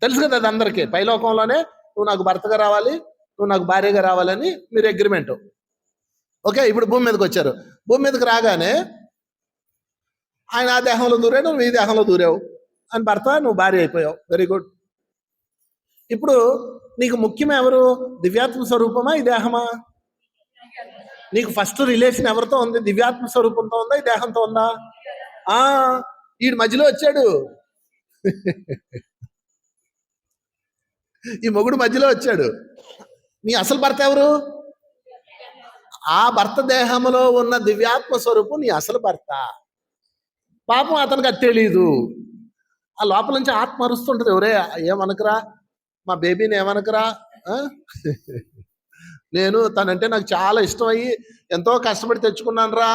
తెలుసు కదా అది అందరికీ. పైలోకంలోనే నువ్వు నాకు భర్తగా రావాలి, నువ్వు నాకు భార్యగా రావాలని మీరు అగ్రిమెంట్. ఓకే, ఇప్పుడు భూమి మీదకి వచ్చారు. భూమి మీదకి రాగానే ఆయన ఆ దేహంలో దూరాడు, నువ్వు ఈ దేహంలో దూరావు. అని భర్త, నువ్వు భార్య అయిపోయావు. Very good. ఇప్పుడు నీకు ముఖ్యం ఎవరు? దివ్యాత్మ స్వరూపమా ఈ దేహమా? నీకు ఫస్ట్ రిలేషన్ ఎవరితో ఉంది? దివ్యాత్మ స్వరూపంతో ఉందా ఈ దేహంతో ఉందా? ఈడు మధ్యలో వచ్చాడు. ఈ మొగుడు మధ్యలో వచ్చాడు. నీ అసలు భర్త ఎవరు? ఆ భర్త దేహంలో ఉన్న దివ్యాత్మ స్వరూపం నీ అసలు భర్త. పాపం అతనికి అది తెలీదు. ఆ లోపల నుంచి ఆత్మ అరుస్తుంటది, ఎవరే ఏమనకరా, మా బేబీని ఏమనకరా, నేను తనంటే నాకు చాలా ఇష్టం అయ్యి ఎంతో కష్టపడి తెచ్చుకున్నాను రా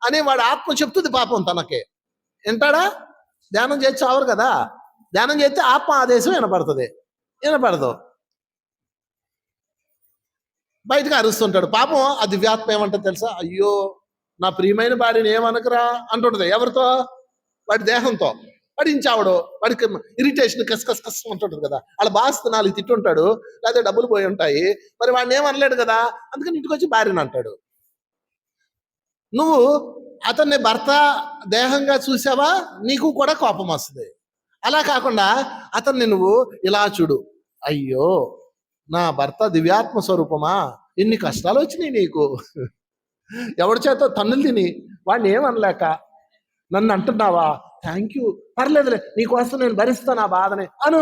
అని వాడు ఆత్మ చెప్తుంది పాపం తనకి. వింటాడా? ధ్యానం చేసి చావరు కదా. ధ్యానం చేస్తే ఆత్మ ఆదేశం వినపడుతుంది. వినపడదు, బయటకు అరుస్తుంటాడు. పాపం ఆ దివ్యాత్మ ఏమంటుంది తెలుసా? అయ్యో నా ప్రియమైన భార్యని ఏమనకరా అంటుంటది. ఎవరితో? వాడి దేహంతో. వాడి ఇంచావడు, వాడికి ఇరిటేషన్ కస్ కస్ కస్ అంటుంటది కదా. వాళ్ళ బాస్ నాలుగు తిట్టుంటాడు, లేకపోతే డబ్బులు పోయి ఉంటాయి, మరి వాడిని ఏమనలేడు కదా, అందుకని ఇంటికి వచ్చి భార్యని అంటాడు. నువ్వు అతన్ని భర్త దేహంగా చూసావా, నీకు కూడా కోపం వస్తుంది. అలా కాకుండా అతన్ని నువ్వు ఇలా చూడు, అయ్యో నా భర్త దివ్యాత్మ స్వరూపమా, ఇన్ని కష్టాలు వచ్చినాయి నీకు, ఎవరి చేత తన్నులు తిని వాడిని ఏమనలేక నన్ను అంటున్నావా, థ్యాంక్ యూ, పర్లేదులే నీకోసం నేను భరిస్తాను ఆ బాధని అను.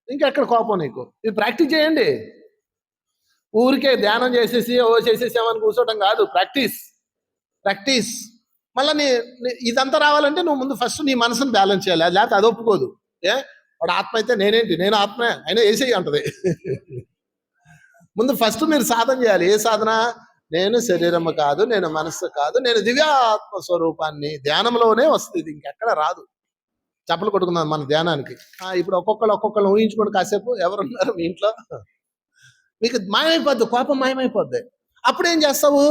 ఇంకెక్కడ కోపం నీకు? ఇది ప్రాక్టీస్ చేయండి. ఊరికే ధ్యానం చేసేసి చేసేసామని కూర్చోవడం కాదు. ప్రాక్టీస్. మళ్ళీ ఇదంతా రావాలంటే నువ్వు ముందు ఫస్ట్ నీ మనసును బ్యాలెన్స్ చేయాలి. అది లేకపోతే అది ఒప్పుకోదు. వాడు ఆత్మ అయితే నేనేంటి, నేను ఆత్మే అయినా వేసేయి అంటది. ముందు ఫస్ట్ మీరు సాధన చేయాలి. ఏ సాధన? నేను శరీరము కాదు, నేను మనస్సు కాదు, నేను దివ్యాత్మ స్వరూపాన్ని. ధ్యానంలోనే వస్తుంది, ఇంకెక్కడ రాదు. చప్పలు కొట్టుకున్నాను మన ధ్యానానికి. ఇప్పుడు ఒక్కొక్కరు ఊహించుకోండి కాసేపు. ఎవరున్నారు మీ ఇంట్లో? మీకు మాయమైపోద్ది, కోపం మాయమైపోద్ది. అప్పుడు ఏం చేస్తావు?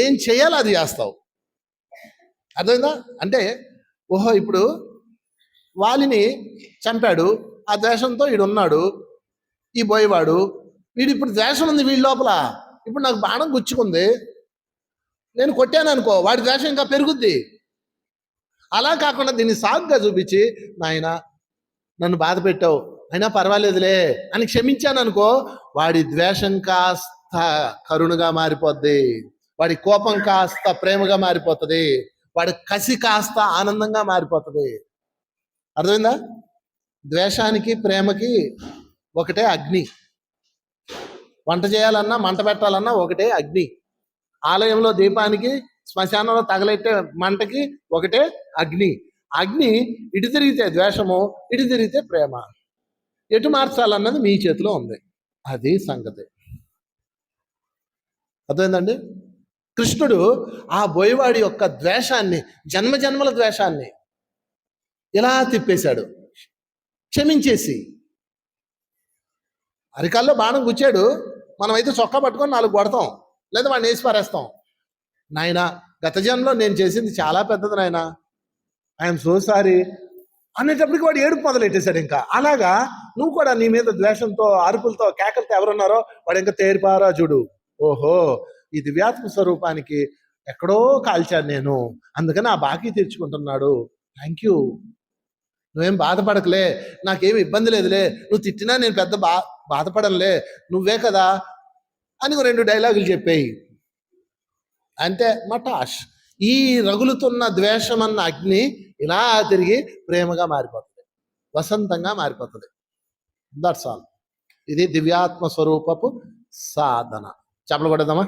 ఏం చేయాలో అది చేస్తావు. అర్థమైందా? అంటే ఓహో ఇప్పుడు వాలిని చంపాడు, ఆ ద్వేషంతో వీడున్నాడు, ఈ బోయవాడు. వీడు ఇప్పుడు ద్వేషం ఉంది వీడి లోపల. ఇప్పుడు నాకు బాణం గుచ్చుకుంది, నేను కొట్టాను అనుకో, వాడి ద్వేషం ఇంకా పెరుగుద్ది. అలా కాకుండా దీన్ని సాగుగా చూపించి, నాయన నన్ను బాధ పెట్టావు అయినా పర్వాలేదులే అని క్షమించాను అనుకో, వాడి ద్వేషం కాస్త కరుణగా మారిపోద్ది, వాడి కోపం కాస్త ప్రేమగా మారిపోతుంది, వాడి కసి కాస్త ఆనందంగా మారిపోతుంది. అర్థమైందా? ద్వేషానికి ప్రేమకి ఒకటే అగ్ని. వంట చేయాలన్నా మంట పెట్టాలన్నా ఒకటే అగ్ని. ఆలయంలో దీపానికి శ్మశానంలో తగలెట్టే మంటకి ఒకటే అగ్ని. అగ్ని ఇటు తిరిగితే ద్వేషము, ఇటు తిరిగితే ప్రేమ. ఎటు మార్చాలన్నది మీ చేతిలో ఉంది. అది సంగతి. అర్థమైందండి? కృష్ణుడు ఆ బోయవాడి యొక్క ద్వేషాన్ని, జన్మజన్మల ద్వేషాన్ని ఇలా తిప్పేశాడు క్షమించేసి. అరికాల్లో బాణం గుచ్చాడు, మనమైతే చొక్కా పట్టుకొని 4 కొడతాం, లేదా వాడిని వేసి పారేస్తాం. నాయన గత జన్మలో నేను చేసింది చాలా పెద్దది నాయన, ఐఎమ్ సో సారీ అనేటప్పటికి వాడు ఏడుపు మొదలెట్టేశాడు. ఇంకా అలాగా నువ్వు కూడా నీ మీద ద్వేషంతో, అరుపులతో, కేకలతో ఎవరున్నారో వాడు ఇంకా తేరిపారా చూడు. ఓహో ఈ దివ్యాత్మ స్వరూపానికి ఎక్కడో కాల్చాను నేను, అందుకని ఆ బాకీ తీర్చుకుంటున్నాడు. థ్యాంక్ యూ, నువ్వేం బాధపడకలే, నాకేమి ఇబ్బంది లేదులే, నువ్వు తిట్టినా నేను పెద్ద బాధపడనులే, నువ్వే కదా అని 2 డైలాగులు చెప్పేయి. అంతే మటాష్. ఈ రగులుతున్న ద్వేషం అన్న అగ్ని ఇలా తిరిగి ప్రేమగా మారిపోతుంది, వసంతంగా మారిపోతుంది. That's all. ఇది దివ్యాత్మ స్వరూపపు సాధన. చెప్పలు కొడదామా?